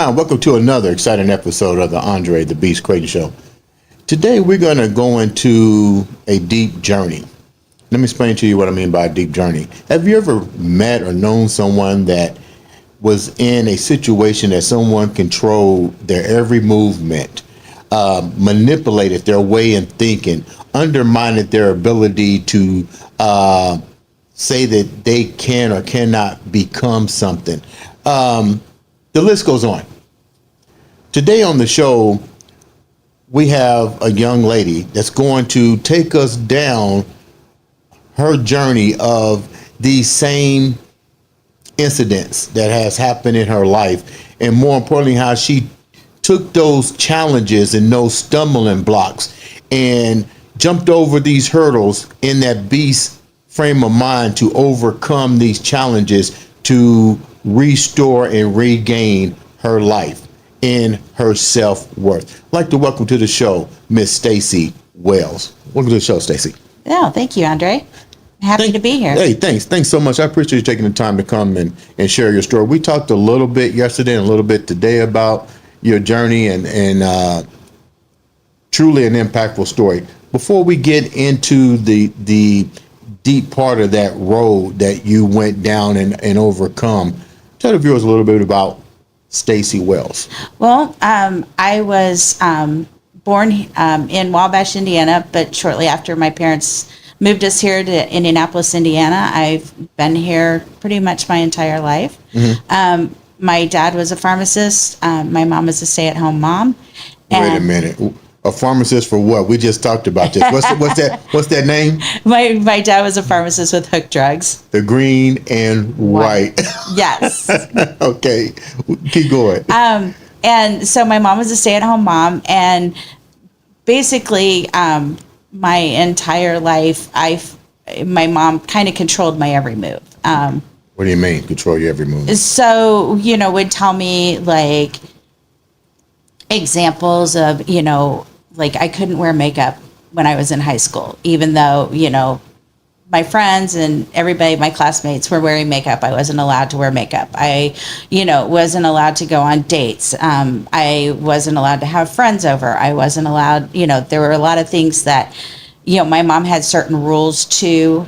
Hi, welcome to another exciting episode of the Andre The Beast Crayton Show. Today we're going to go into a deep journey. Let me explain to you what I mean by a deep journey. Have you ever met or known someone that was in a situation that someone controlled their every movement, manipulated their way in thinking, undermined their ability to say that they can or cannot become something? The list goes on. Today on the show, we have a young lady that's going to take us down her journey of these same incidents that has happened in her life, and more importantly, how she took those challenges and those stumbling blocks and jumped over these hurdles in that beast frame of mind to overcome these challenges to restore and regain her life and her self-worth. I'd like to welcome to the show Miss Staci Wells. Welcome to the show, Staci. Oh, thank you, Andre. Happy to be here. Hey, thanks so much. I appreciate you taking the time to come and share your story. We talked a little bit yesterday and a little bit today about your journey and truly an impactful story. Before we get into the deep part of that road that you went down and overcome, tell the viewers a little bit about Staci Wells. Well, I was born in Wabash, Indiana, but shortly after my parents moved us here to Indianapolis, Indiana. I've been here pretty much my entire life. Mm-hmm. My dad was a pharmacist. My mom was a stay-at-home mom. Wait a minute. A pharmacist for what? We just talked about this. What's that name? My dad was a pharmacist with Hook Drugs. The green and white. Yes. Okay. Keep going. And so my mom was a stay-at-home mom, and basically my entire life, my mom kind of controlled my every move. What do you mean, control your every move? So, would tell me like examples of, like I couldn't wear makeup when I was in high school, even though, my friends and everybody, my classmates were wearing makeup. I wasn't allowed to wear makeup. I, wasn't allowed to go on dates. I wasn't allowed to have friends over. I wasn't allowed, there were a lot of things that, my mom had certain rules to.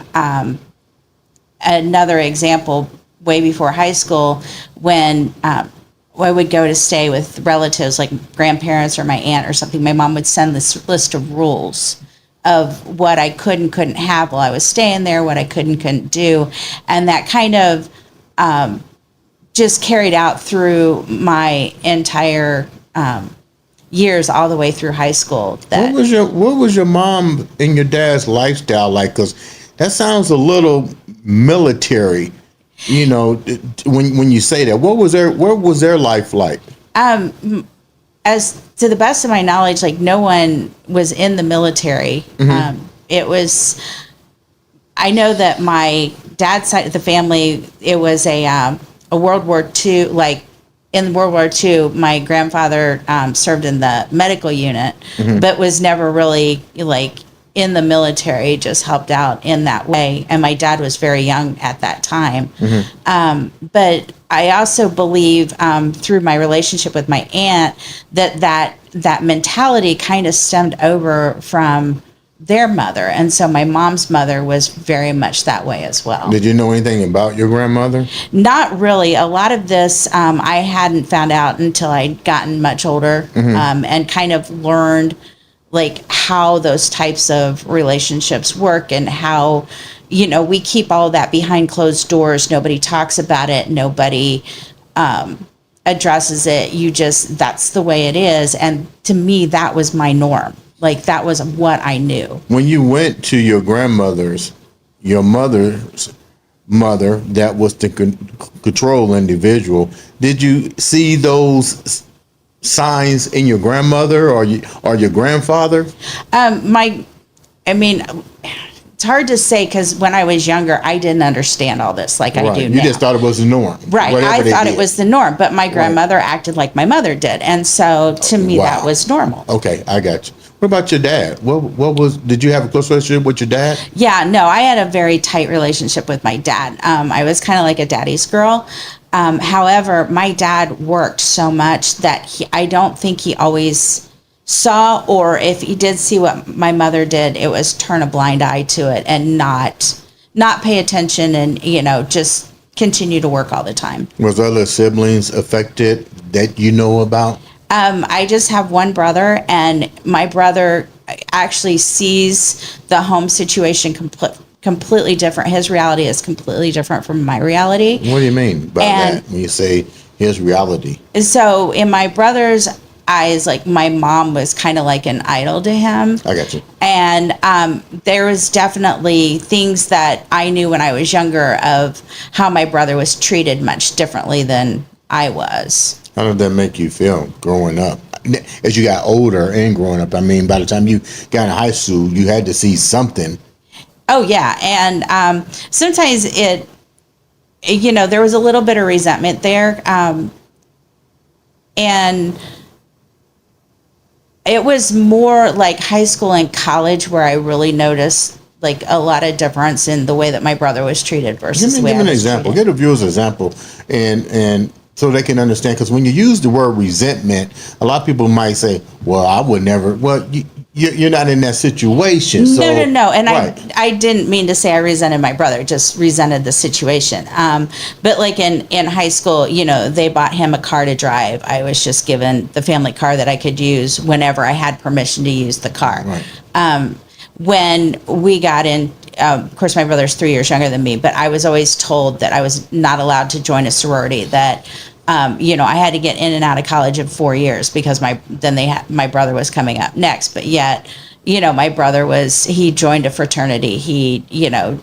Another example, way before high school, when I would go to stay with relatives like grandparents or my aunt or something, my mom would send this list of rules of what I could and couldn't have while I was staying there, what I could and couldn't do. And that kind of just carried out through my entire years all the way through high school. What was your mom and your dad's lifestyle like? Because that sounds a little military, when you say that. What was their life like? As to the best of my knowledge, like no one was in the military. Mm-hmm. I know that my dad's side of the family, it was a World War II, like in World War II, my grandfather served in the medical unit, mm-hmm. but was never really like in the military, just helped out in that way. And my dad was very young at that time. Mm-hmm. But I also believe through my relationship with my aunt that mentality kind of stemmed over from their mother. And so my mom's mother was very much that way as well. Did you know anything about your grandmother? Not really. A lot of this I hadn't found out until I'd gotten much older, mm-hmm. And kind of learned like how those types of relationships work and how, we keep all that behind closed doors. Nobody talks about it. Nobody addresses it. That's the way it is. And to me, that was my norm. Like that was what I knew. When you went to your mother's mother, that was the control individual, did you see those signs in your grandmother or your grandfather? It's hard to say because when I was younger, I didn't understand all this like I do now. You just thought it was the norm. Right. I thought it was the norm, but my grandmother acted like my mother did. And so to me, that was normal. Okay, I got you. What about your dad? Did you have a close relationship with your dad? Yeah, no, I had a very tight relationship with my dad. I was kind of like a daddy's girl. However, my dad worked so much that I don't think he always saw, or if he did see what my mother did, it was turn a blind eye to it and not pay attention and, just continue to work all the time. Was other siblings affected that you know about? I just have one brother, and my brother actually sees the home situation completely different. His reality is completely different from my reality. What do you mean by that when you say his reality? So in my brother's eyes, like, my mom was kind of like an idol to him. I got you. And there was definitely things that I knew when I was younger of how my brother was treated much differently than I was. How did that make you feel growing up? As you got older and growing up, I mean, by the time you got in high school, you had to see something. Oh, yeah. And sometimes there was a little bit of resentment there. And it was more like high school and college where I really noticed like a lot of difference in the way that my brother was treated versus the way I was Give me an example. treated. Give the viewers an example, and so they can understand. Because when you use the word resentment, a lot of people might say, "Well, I would never." Well, you're not in that situation. So, No. And right. I didn't mean to say I resented my brother, just resented the situation. But like in high school, they bought him a car to drive. I was just given the family car that I could use whenever I had permission to use the car. Right. When we got in, of course, my brother's 3 years younger than me, but I was always told that I was not allowed to join a sorority, that I had to get in and out of college in 4 years because my brother was coming up next. But yet, my brother he joined a fraternity. He,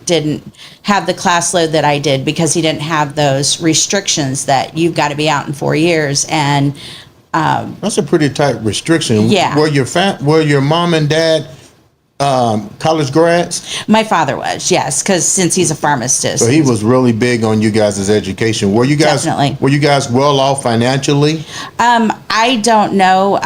didn't have the class load that I did because he didn't have those restrictions that you've got to be out in 4 years. And that's a pretty tight restriction. Yeah. Were your mom and dad college grads? my father was, yes, because since he's a pharmacist. So he was really big on you guys' education. Were you guys Definitely. Were you guys well off financially? I don't know.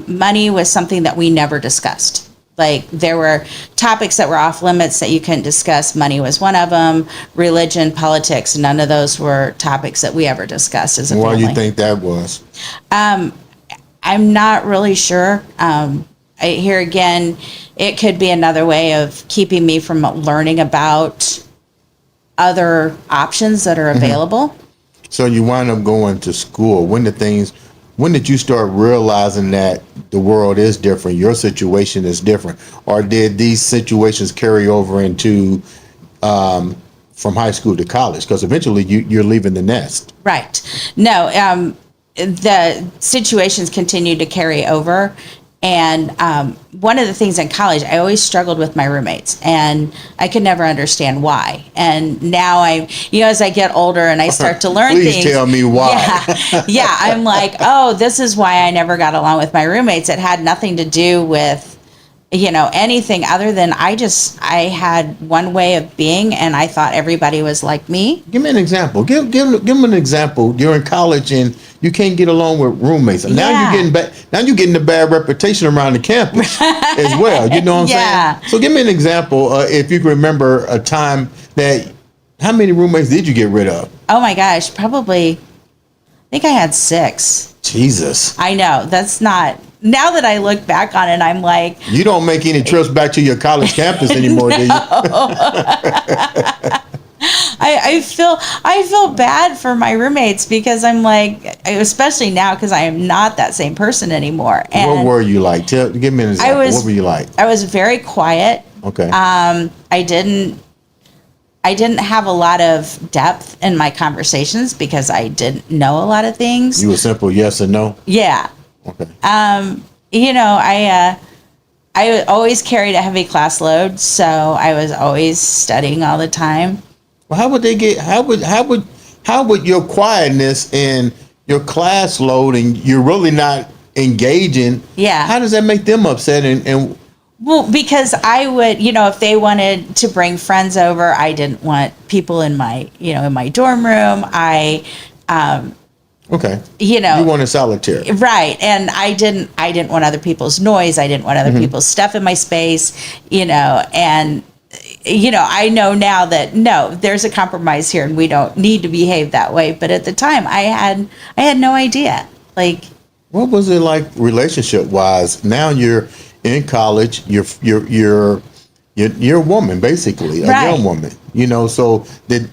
Money was something that we never discussed. Like, there were topics that were off limits that you couldn't discuss. Money was one of them. Religion, politics, none of those were topics that we ever discussed as a Why family. do you think that was? I'm not really sure. Here again, it could be another way of keeping me from learning about other options that are available. So you wind up going to school. When did you start realizing that the world is different, your situation is different? Or did these situations carry over into from high school to college? Because eventually you're leaving the nest. Right. No, the situations continue to carry over. And one of the things in college, I always struggled with my roommates, and I could never understand why. And now as I get older and I start to learn Please things. tell me why. Yeah, I'm like, oh, this is why I never got along with my roommates. It had nothing to do with, anything other than I had one way of being, and I thought everybody was like me. Give me an example. Give me an example. You're in college and you can't get along with roommates. And now you're getting a bad reputation around the campus as well. You know what I'm saying? So give me an example, if you can remember a time how many roommates did you get rid of? Oh my gosh, probably, I think I had 6. Jesus. I know, that's not, now that I look back on it, I'm like. You don't make any trips back to your college campus anymore, do you? I feel bad for my roommates because I'm like, especially now because I am not that same person anymore. And what were you like? Give me an example. What were you like? I was very quiet. Okay. I didn't have a lot of depth in my conversations because I didn't know a lot of things. You were simple yes and no? Yeah. Okay. I always carried a heavy class load, so I was always studying all the time. Well, how would your quietness and your class load and you're really not engaging? Yeah. How does that make them upset? And Well, because I would, if they wanted to bring friends over, I didn't want people in my dorm room. okay. You wanted solitary. Right. And I didn't want other people's noise. I didn't want other people's stuff in my space, and I know now that no, there's a compromise here and we don't need to behave that way. But at the time I had no idea. Like, what was it like relationship wise? Now you're in college, you're a woman, basically, a Right. young woman, so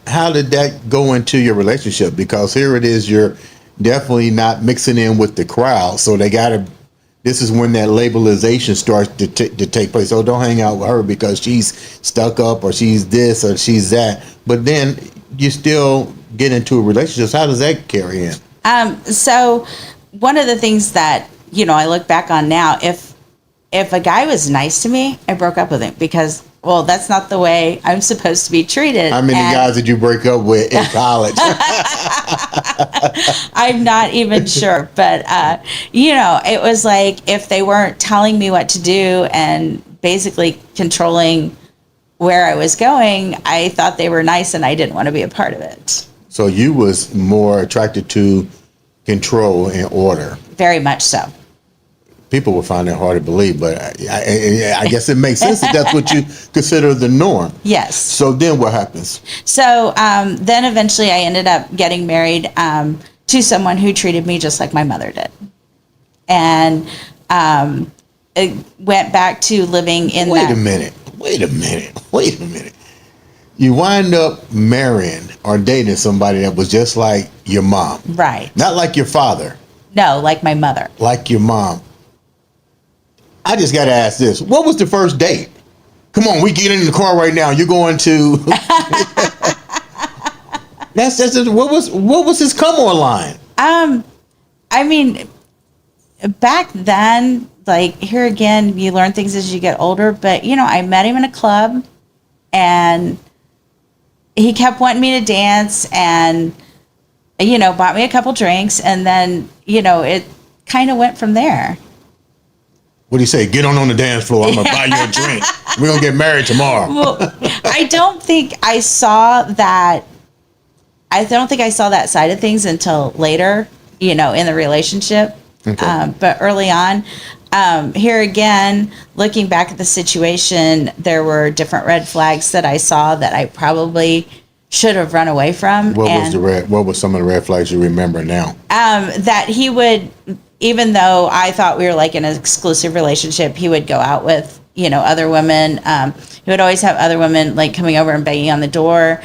how did that go into your relationship? Because here it is, you're definitely not mixing in with the crowd. So this is when that labelization starts to take place. Oh, don't hang out with her because she's stuck up or she's this or she's that. But then you still get into a relationship. So how does that carry in? So one of the things that, I look back on now, if a guy was nice to me, I broke up with him because, well, that's not the way I'm supposed to be treated. How many guys did you break up with in college? I'm not even sure. But, it was like if they weren't telling me what to do and basically controlling where I was going, I thought they were nice and I didn't want to be a part of it. So you was more attracted to control and order. Very much so. People will find that hard to believe, but I guess it makes sense that that's what you consider the norm. Yes. So then what happens? So then eventually I ended up getting married to someone who treated me just like my mother did. And it went back to living in Wait a minute. You wind up marrying or dating somebody that was just like your mom. Right. Not like your father. No, like my mother. Like your mom. I just got to ask this. What was the first date? Come on, we get in the car right now. You're going to... What was his come on line? I mean, back then, like here again, you learn things as you get older, but I met him in a club and he kept wanting me to dance and, bought me a couple drinks and then, it kind of went from there. What do you say? Get on the dance floor. I'm going to buy you a drink. We're going to get married tomorrow. Well, I don't think I saw that. I don't think I saw that side of things until later, in the relationship. Okay. But early on, here again, looking back at the situation, there were different red flags that I saw that I probably should have run away from. What was some of the red flags you remember now? That he would, even though I thought we were like in an exclusive relationship, he would go out with, other women. He would always have other women like coming over and banging on the door.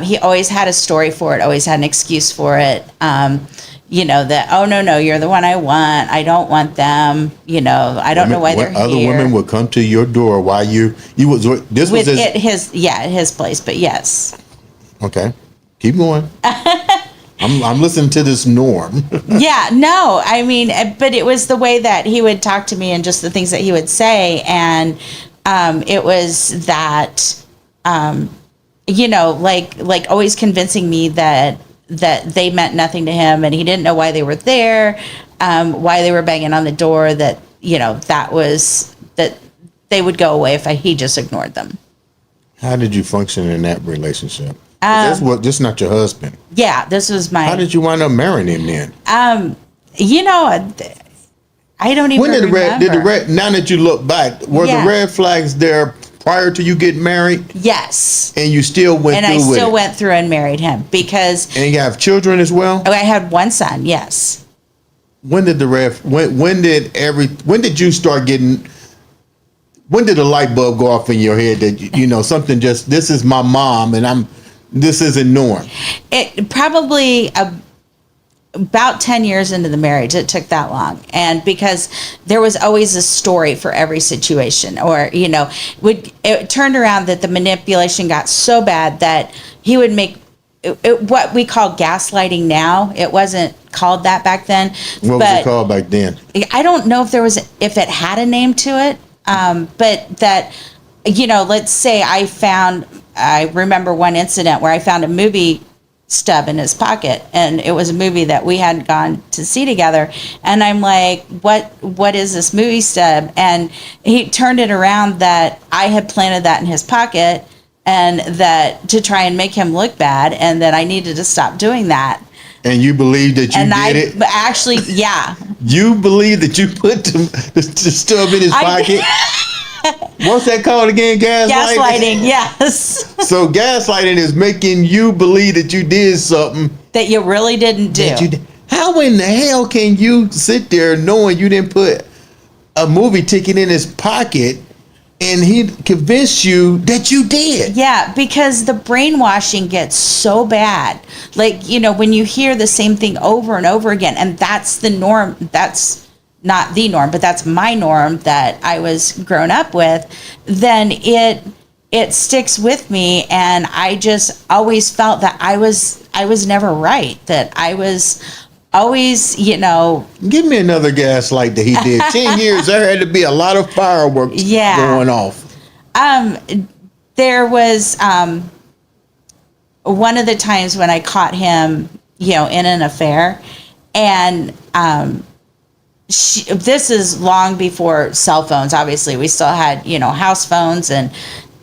He always had a story for it, always had an excuse for it. That, oh, no, you're the one I want. I don't want them. I don't know why they're here. Other women would come to your door while this was his place, but yes. Okay. Keep going. I'm listening to this norm. Yeah, no, I mean, but it was the way that he would talk to me and just the things that he would say. And it was that, like always convincing me that they meant nothing to him and he didn't know why they were there, why they were banging on the door, that they would go away if he just ignored them. How did you function in that relationship? This is not your husband. Yeah, this was my... How did you wind up marrying him then? I don't even remember. Now that you look back, were the red flags there prior to you getting married? Yes. And you still went through with it? And I still went through and married him because... And you have children as well? I had one son, yes. When did you start getting... When did the light bulb go off in your head that, something just... This is my mom and this isn't norm? It probably... about 10 years into the marriage, it took that long. And because there was always a story for every situation, or, it turned around that the manipulation got so bad that he would make what we call gaslighting now. It wasn't called that back then. What was it called back then? I don't know if it had a name to it. But that, let's say I remember one incident where I found a movie stub in his pocket, and it was a movie that we had gone to see together, and I'm like, what is this movie stub? And he turned it around that I had planted that in his pocket, and that to try and make him look bad, and that I needed to stop doing that. And you believe that you did it? Actually, yeah. You believe that you put the stub in his pocket? What's that called again? Gaslighting, yes. So gaslighting is making you believe that you did something That you really didn't do. that you did. How in the hell can you sit there knowing you didn't put a movie ticket in his pocket and he convinced you that you did? Yeah, because the brainwashing gets so bad. Like, when you hear the same thing over and over again, and that's the norm, that's not the norm, but that's my norm that I was grown up with, then it sticks with me, and I just always felt that I was never right, that I was always, Give me another gaslight that he did. 10 years, there had to be a lot of fireworks going off. There was one of the times when I caught him, in an affair, and this is long before cell phones. Obviously, we still had, house phones, and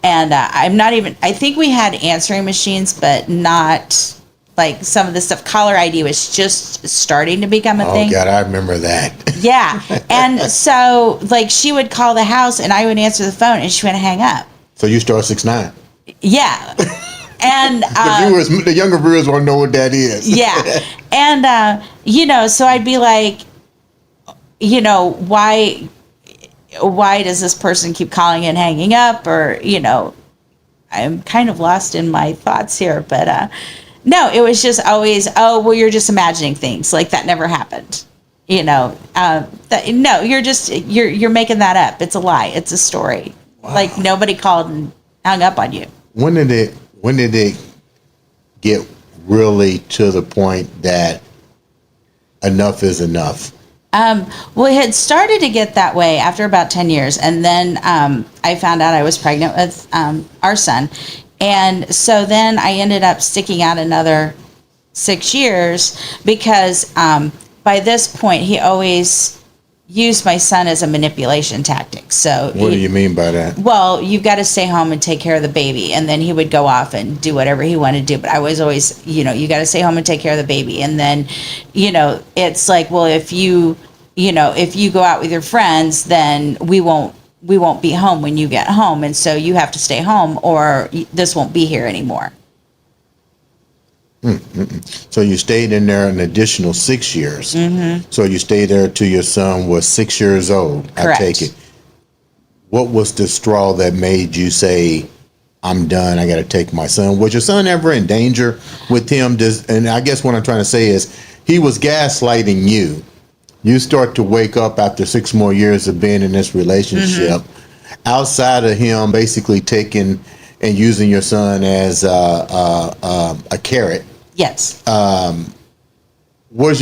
I think we had answering machines, but not like some of the stuff. Caller ID was just starting to become a thing. Oh God, I remember that. Yeah. And so like she would call the house and I would answer the phone and she would hang up. So you start 6'9". Yeah. And the younger viewers want to know what that is. Yeah. And so I'd be like, why does this person keep calling and hanging up? Or, I'm kind of lost in my thoughts here, but no, it was just always, oh, well, you're just imagining things, like that never happened. No, you're making that up. It's a lie. It's a story. Wow. Like nobody called and hung up on you. When did it get really to the point that enough is enough? Well, it had started to get that way after about 10 years. And then I found out I was pregnant with our son. And so then I ended up sticking out another 6 years because by this point, he always used my son as a manipulation tactic. So what do you mean by that? Well, you've got to stay home and take care of the baby. And then he would go off and do whatever he wanted to do. But I was always, you got to stay home and take care of the baby. And then, it's like, well, if you go out with your friends, then we won't be home when you get home. And so you have to stay home or this won't be here anymore. So you stayed in there an additional 6 years. Mm-hmm. So you stayed there till your son was 6 years old. Correct. I take it. What was the straw that made you say, I'm done, I got to take my son? Was your son ever in danger with him? And I guess what I'm trying to say is he was gaslighting you. You start to wake up after 6 more years of being in this relationship, outside of him basically taking and using your son as a carrot. Yes. Was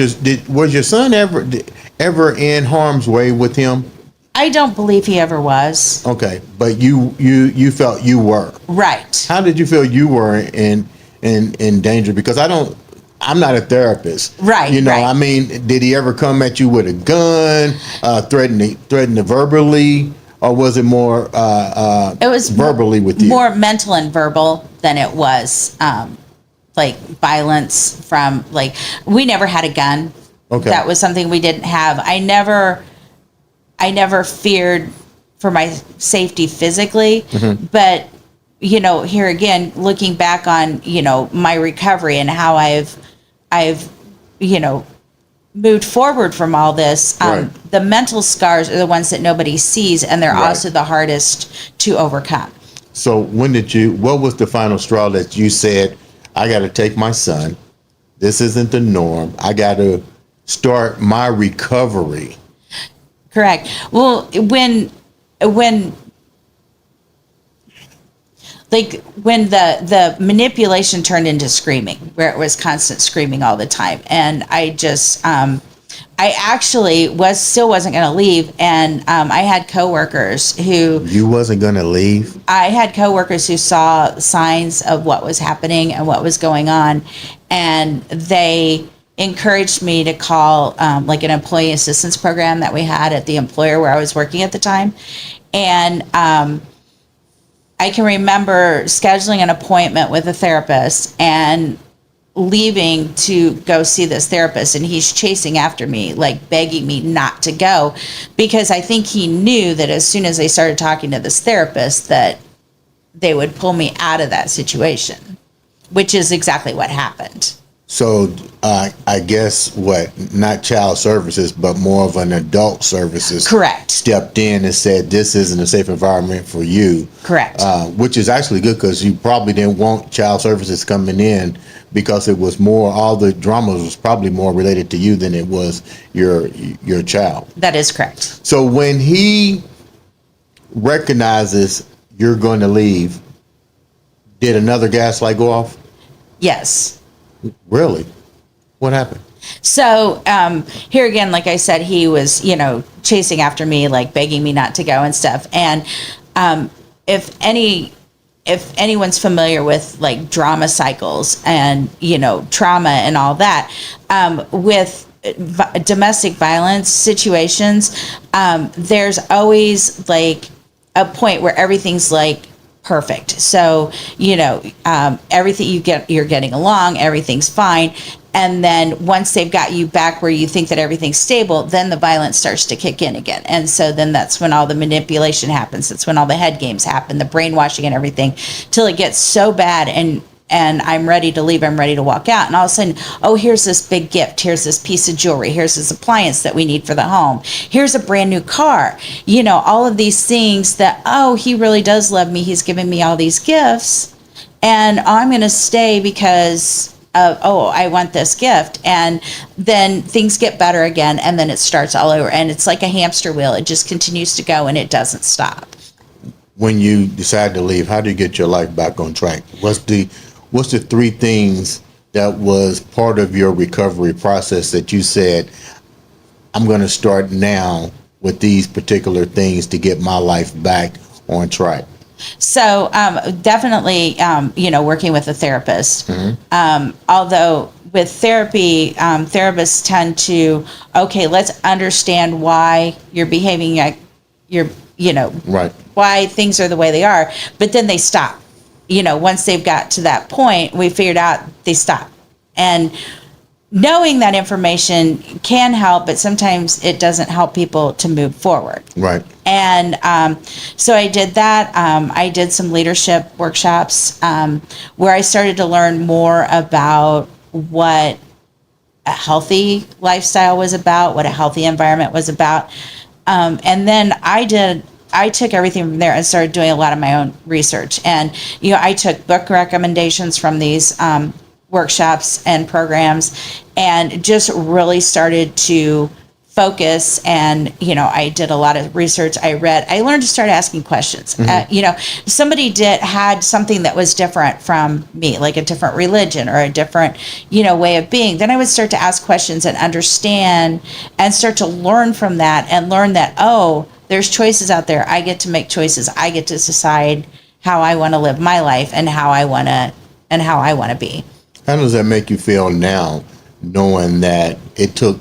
your son ever in harm's way with him? I don't believe he ever was. Okay, but you felt you were. Right. How did you feel you were in danger? Because I'm not a therapist. Right. Right. I mean, did he ever come at you with a gun, threaten to verbally, or was it more it was verbally with you? More mental and verbal than it was like violence from like we never had a gun. Okay. That was something we didn't have. I never feared for my safety physically, but here again, looking back on, my recovery and how I've moved forward from all this, right. The mental scars are the ones that nobody sees, and they're right. also the hardest to overcome. So what was the final straw that you said, I got to take my son, this isn't the norm, I got to start my recovery? Correct. Well, when the manipulation turned into screaming, where it was constant screaming all the time, and I just I actually still wasn't going to leave, and I had coworkers who you wasn't going to leave. I had coworkers who saw signs of what was happening and what was going on, and they encouraged me to call like an employee assistance program that we had at the employer where I was working at the time. And I can remember scheduling an appointment with a therapist, and leaving to go see this therapist, and he's chasing after me, like begging me not to go, because I think he knew that as soon as I started talking to this therapist that they would pull me out of that situation, which is exactly what happened. So I guess not child services, but more of an adult services. Correct. Stepped in and said, this isn't a safe environment for you. Correct. Which is actually good, because you probably didn't want child services coming in, because it was more, all the drama was probably more related to you than it was your child. That is correct. So when he recognizes you're going to leave, did another gas light go off? Yes. Really? What happened? So here again, like I said, he was, chasing after me, like begging me not to go and stuff. And if anyone's familiar with like drama cycles and, trauma and all that, with domestic violence situations, there's always like a point where everything's like perfect. So, everything you're getting along, everything's fine. And then once they've got you back where you think that everything's stable, then the violence starts to kick in again. And so then that's when all the manipulation happens. That's when all the head games happen, the brainwashing and everything, till it gets so bad and I'm ready to leave. I'm ready to walk out. And all of a sudden, oh, here's this big gift. Here's this piece of jewelry. Here's this appliance that we need for the home. Here's a brand new car. All of these things that, oh, he really does love me. He's giving me all these gifts. And I'm going to stay because, I want this gift. And then things get better again. And then it starts all over. And it's like a hamster wheel. It just continues to go and it doesn't stop. When you decide to leave, how do you get your life back on track? What's the three things that was part of your recovery process that you said, I'm going to start now with these particular things to get my life back on track? So definitely, working with a therapist. Mm-hmm. Although with therapy, therapists tend to, okay, let's understand why you're behaving like you're, right, why things are the way they are. But then they stop. Once they've got to that point, we figured out they stop. And knowing that information can help, but sometimes it doesn't help people to move forward. Right. And so I did that. I did some leadership workshops where I started to learn more about what a healthy lifestyle was about, what a healthy environment was about. And then I took everything from there and started doing a lot of my own research. And, I took book recommendations from these workshops and programs and just really started to focus. And, I did a lot of research. I learned to start asking questions. Mm-hmm. Somebody had something that was different from me, like a different religion or a different, way of being. Then I would start to ask questions and understand and start to learn from that and learn that, oh, there's choices out there. I get to make choices. I get to decide how I want to live my life and how I want to be. How does that make you feel now, knowing that it took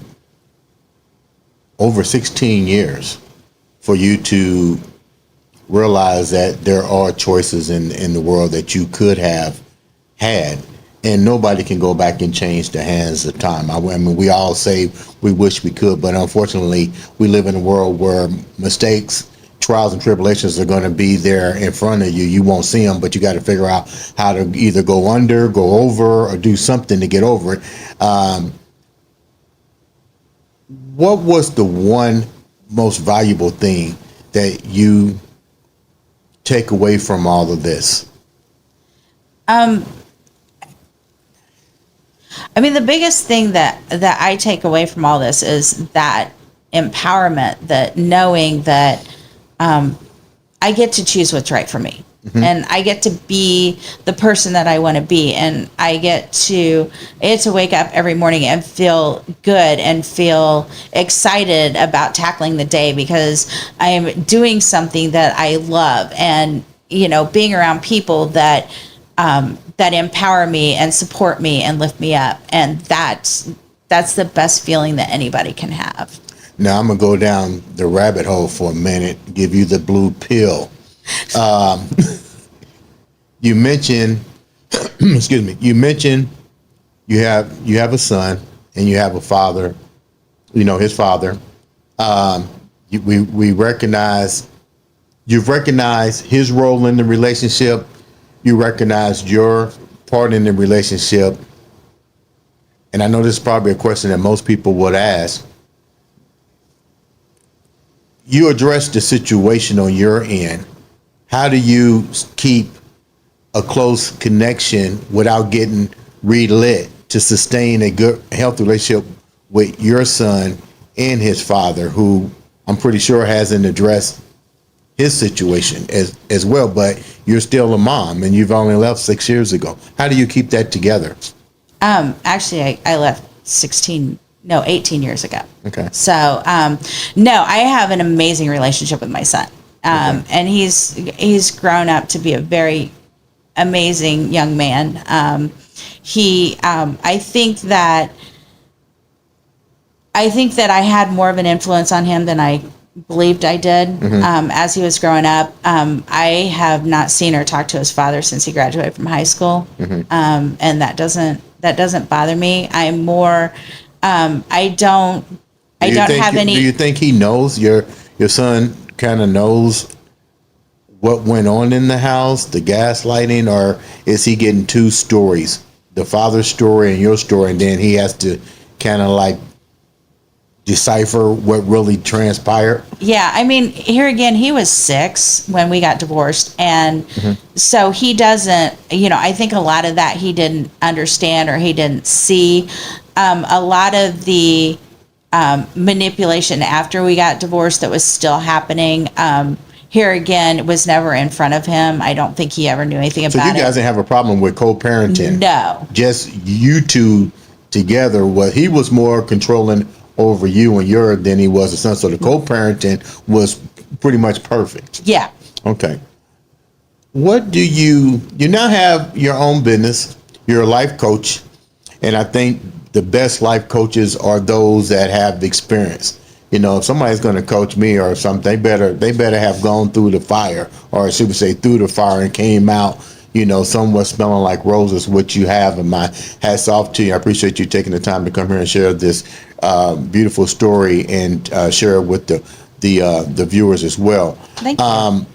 over 16 years for you to realize that there are choices in the world that you could have had, and nobody can go back and change the hands of time? I mean, we all say we wish we could, but unfortunately, we live in a world where mistakes, trials, and tribulations are going to be there in front of you. You won't see them, but you got to figure out how to either go under, go over, or do something to get over it. What was the one most valuable thing that you take away from all of this? I mean, the biggest thing that I take away from all this is that empowerment, that knowing that I get to choose what's right for me. Mm-hmm. And I get to be the person that I want to be. And I get to wake up every morning and feel good and feel excited about tackling the day because I am doing something that I love, and, being around people that empower me and support me and lift me up. And that's the best feeling that anybody can have. Now I'm going to go down the rabbit hole for a minute, give you the blue pill. You mentioned, you mentioned you have a son and you have a father, his father. We recognize, you've recognized his role in the relationship. You recognized your part in the relationship. And I know this is probably a question that most people would ask. You address the situation on your end. How do you keep a close connection without getting relit to sustain a good, healthy relationship with your son and his father, who I'm pretty sure hasn't addressed his situation as well, but you're still a mom and you've only left 6 years ago. How do you keep that together? Actually, I left 18 years ago. Okay. So, no, I have an amazing relationship with my son. And he's grown up to be a very amazing young man. I think that I had more of an influence on him than I believed I did. As he was growing up. I have not seen or talked to his father since he graduated from high school. And that doesn't bother me. I'm more, I don't have any. Do you think he knows, your son kind of knows what went on in the house, the gaslighting, or is he getting two stories, the father's story and your story, and then he has to kind of like decipher what really transpired? Yeah, I mean, here again, he was 6 when we got divorced, and so he doesn't, I think a lot of that he didn't understand or he didn't see. A lot of the manipulation after we got divorced that was still happening, here again, was never in front of him. I don't think he ever knew anything about it. So you guys didn't have a problem with co-parenting? No. Just you two together. What he was more controlling over you and than he was a son. So the co-parenting was pretty much perfect. Yeah. Okay. What do you now have your own business? You're a life coach, and I think the best life coaches are those that have the experience. If somebody's going to coach me or something, they better have gone through the fire, or I should say through the fire, and came out, somewhat smelling like roses, which you have. And my hats off to you. I appreciate you taking the time to come here and share this beautiful story and share it with the viewers as well. Thank you.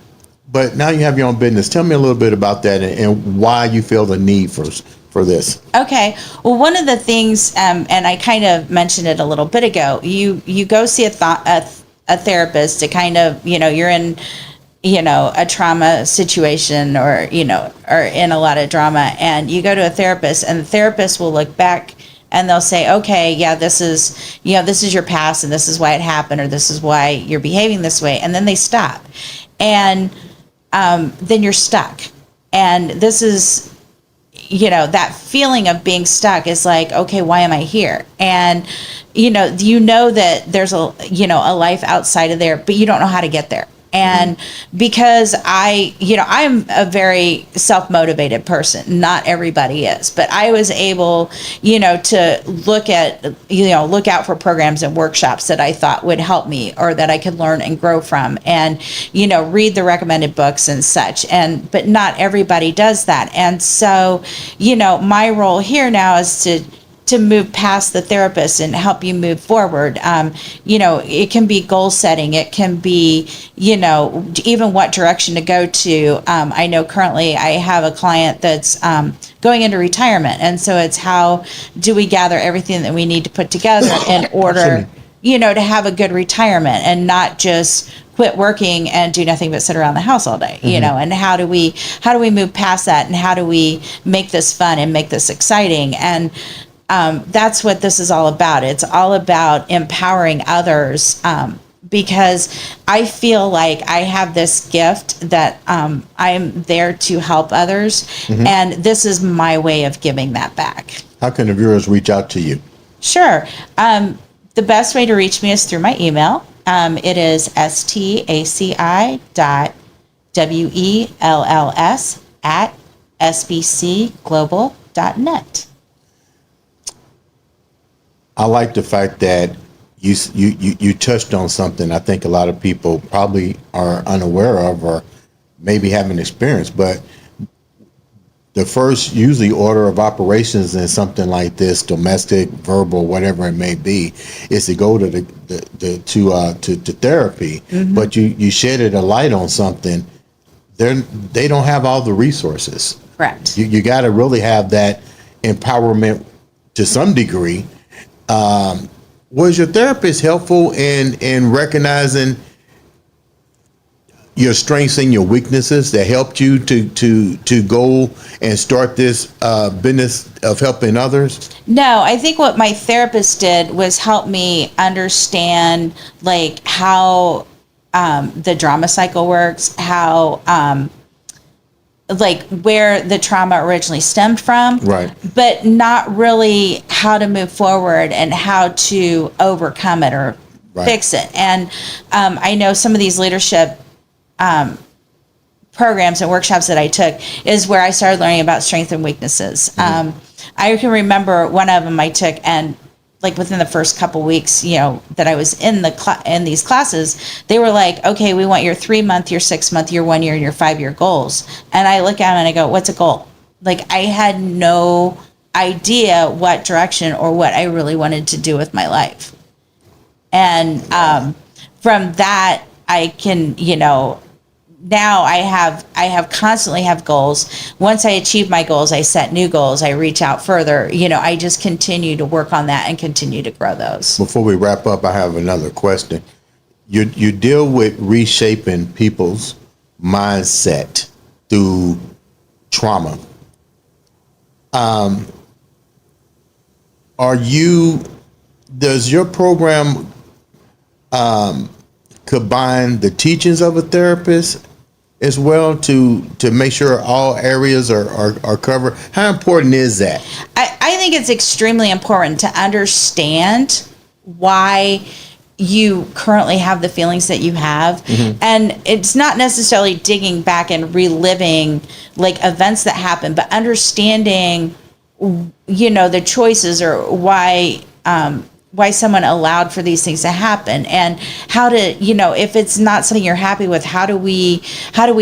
But now you have your own business. Tell me a little bit about that and why you feel the need for this. Okay. Well, one of the things, and I kind of mentioned it a little bit ago, you go see a therapist to kind of, you're in, a trauma situation or in a lot of drama, and you go to a therapist, and the therapist will look back and they'll say, okay, yeah, this is your past and this is why it happened, or this is why you're behaving this way. And then they stop. And then you're stuck. And this is, that feeling of being stuck is like, okay, why am I here? And, that there's a life outside of there, but you don't know how to get there. And because I'm a very self-motivated person. Not everybody is, but I was able, to look out for programs and workshops that I thought would help me or that I could learn and grow from, and, read the recommended books and such. But not everybody does that. And so, my role here now is to move past the therapist and help you move forward. It can be goal setting. It can be, even what direction to go to. I know currently I have a client that's going into retirement. And so it's how do we gather everything that we need to put together in order, to have a good retirement and not just quit working and do nothing but sit around the house all day, and how do we move past that, and how do we make this fun and make this exciting? And that's what this is all about. It's all about empowering others, because I feel like I have this gift that I'm there to help others, and this is my way of giving that back. How can the viewers reach out to you? Sure. The best way to reach me is through my email. It is staci.wells@sbcglobal.net. I like the fact that you touched on something I think a lot of people probably are unaware of or maybe haven't experienced, but the first usually order of operations in something like this, domestic, verbal, whatever it may be, is to go to to therapy. But you shedded a light on something. They don't have all the resources. Correct. You got to really have that empowerment to some degree. Was your therapist helpful in recognizing your strengths and your weaknesses that helped you to go and start this business of helping others? No, I think what my therapist did was help me understand like how the drama cycle works, how like where the trauma originally stemmed from, Right. but not really how to move forward and how to overcome it or fix it. And I know some of these leadership programs and workshops that I took is where I started learning about strengths and weaknesses. I can remember one of them I took, and like within the first couple weeks, that I was in in these classes, they were like, okay, we want your 3-month, your 6-month, your 1 year, and your 5-year goals. And I look at them and I go, what's a goal? Like I had no idea what direction or what I really wanted to do with my life. And from that, I can, now I have constantly have goals. Once I achieve my goals, I set new goals. I reach out further. I just continue to work on that and continue to grow those. Before we wrap up, I have another question. You deal with reshaping people's mindset through trauma. Does your program combine the teachings of a therapist as well to make sure all areas are covered? How important is that? I think it's extremely important to understand why you currently have the feelings that you have. And it's not necessarily digging back and reliving like events that happen, but understanding, the choices or why someone allowed for these things to happen, and how to, if it's not something you're happy with, how do we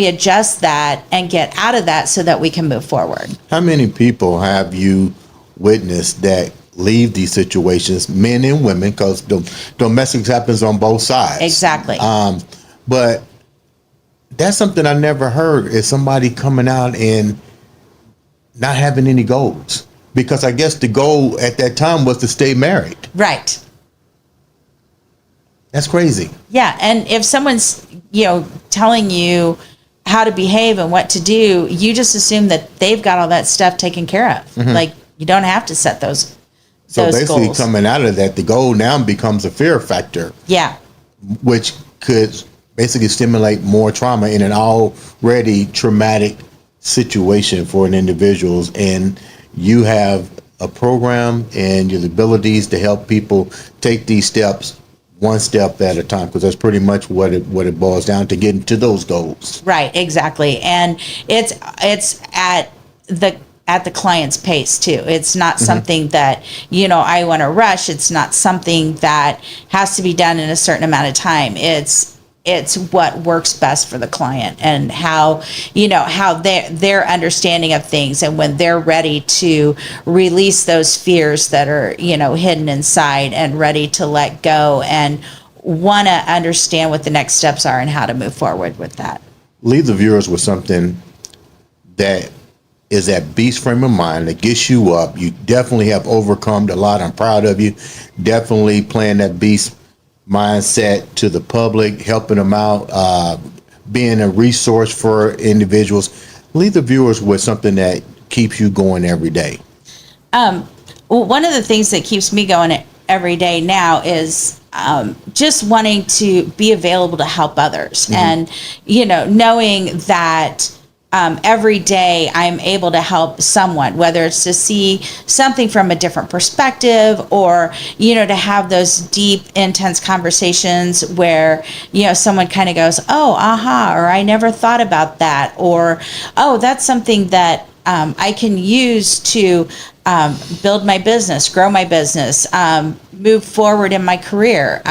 adjust that and get out of that so that we can move forward? How many people have you witnessed that leave these situations, men and women, because domestics happens on both sides? Exactly. But that's something I never heard, is somebody coming out and not having any goals. Because I guess the goal at that time was to stay married. Right. That's crazy. Yeah. And if someone's, telling you how to behave and what to do, you just assume that they've got all that stuff taken care of. Like you don't have to set those basically goals. Coming out of that, the goal now becomes a fear factor. Yeah. Which could basically stimulate more trauma in an already traumatic situation for an individual. And you have a program and your abilities to help people take these steps one step at a time, because that's pretty much what it boils down to, getting to those goals. Right, exactly. And it's at the client's pace too. It's not something that, I want to rush. It's not something that has to be done in a certain amount of time. It's what works best for the client, and how their understanding of things, and when they're ready to release those fears that are, hidden inside, and ready to let go and want to understand what the next steps are and how to move forward with that. Leave the viewers with something that is that beast frame of mind that gets you up. You definitely have overcome a lot. I'm proud of you. Definitely playing that beast mindset to the public, helping them out, being a resource for individuals. Leave the viewers with something that keeps you going every day. Well, one of the things that keeps me going every day now is just wanting to be available to help others, and knowing that every day I'm able to help someone, whether it's to see something from a different perspective, or, to have those deep, intense conversations where, someone kind of goes, oh, aha, or I never thought about that, or, oh, that's something that I can use to build my business, grow my business, move forward in my career.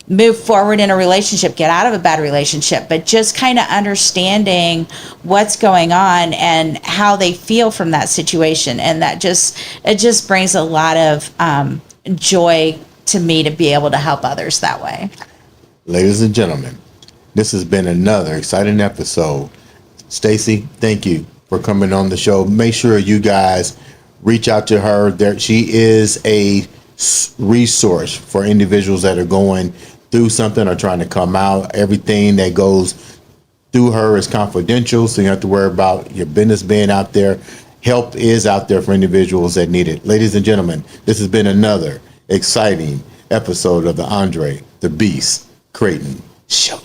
move forward in a relationship, get out of a bad relationship, but just kind of understanding what's going on and how they feel from that situation. And it just brings a lot of joy to me to be able to help others that way. Ladies and gentlemen, this has been another exciting episode. Staci, thank you for coming on the show. Make sure you guys reach out to her. She is a resource for individuals that are going through something or trying to come out. Everything that goes through her is confidential, so you don't have to worry about your business being out there. Help is out there for individuals that need it. Ladies and gentlemen, this has been another exciting episode of the Andre the Beast Crayton Show.